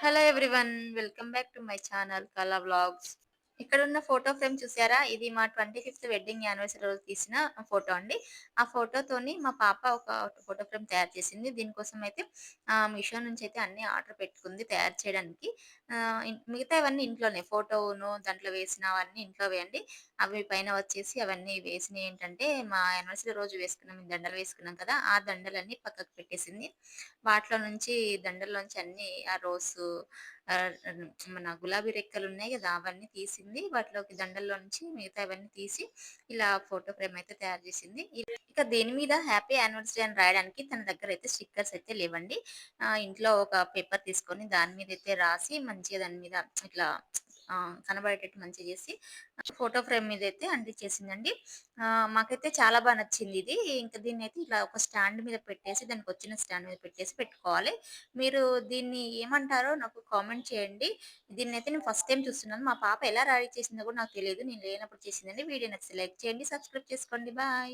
Hello everyone. Welcome back to my channel కళా vlogs. ఇక్కడున్న photo frame చూసారా? ఇది మా 25థ్ వెడ్డింగ్ యానివర్సరీ రోజు తీసిన ఫోటో అండి. ఆ ఫోటోతోని మా పాప ఒక ఫోటో ఫ్రేమ్ తయారు చేసింది. దీనికోసం అయితే మీషో నుంచి అయితే అన్నీ ఆర్డర్ పెట్టుకుంది తయారు చేయడానికి. మిగతావన్నీ ఇంట్లోనే ఫోటోను దాంట్లో వేసినవన్నీ ఇంట్లోవే అండి. అవి పైన వచ్చేసి అవన్నీ వేసినయేంటంటే మా యానివర్సరీ రోజు వేసుకున్నాం దండలు వేసుకున్నాం కదా! ఆ దండలన్నీ పక్కకు పెట్టేసింది. వాటిలో నుంచి దండల్లోంచి అన్నీ ఆ రోసు మన గులాబీ రెక్కలున్నాయి గదా! అవన్నీ తీసింది. వాటిలోకి దండల్లో నుంచి మిగతావన్నీ తీసి ఇలా ఫోటో ఫ్రేమ్ అయితే తయారు జేసింది. ఇక దేని మీద హ్యాపీ యానివర్సరీ అని రాయడానికి తన దగ్గరైతే స్టిక్కర్స్ అయితే లేవండి. ఇంట్లో ఒక పేపర్ తీసుకొని దాని మీదయితే రాసి మంచిగా దాని మీద ఇట్లా కనబడేటట్టు మంచిగా జేసి ఫోటో ఫ్రేమ్ మీదయితే అంటించేసిందండి. మాకైతే చాలా నచ్చిందిది. ఇంక దీన్నయితే ఇలా ఒక స్టాండ్ మీద పెట్టేసి దానికొచ్చిన స్టాండ్ మీద పెట్టేసి పెట్టుకోవాలి. మీరు దీన్ని ఏమంటారో నాకు కామెంట్ చేయండి. దీన్నైతే నేను ఫస్ట్ టైమ్ చూస్తున్నాను. మా పాప ఎలా రెడీ చేసిందో కూడా నాకు తెలీదు. నేను లేనప్పుడు చేసిందండి. వీడియో నచ్చితే లైక్ చేయండి, సబ్స్క్రైబ్ చేసుకోండి. బాయ్.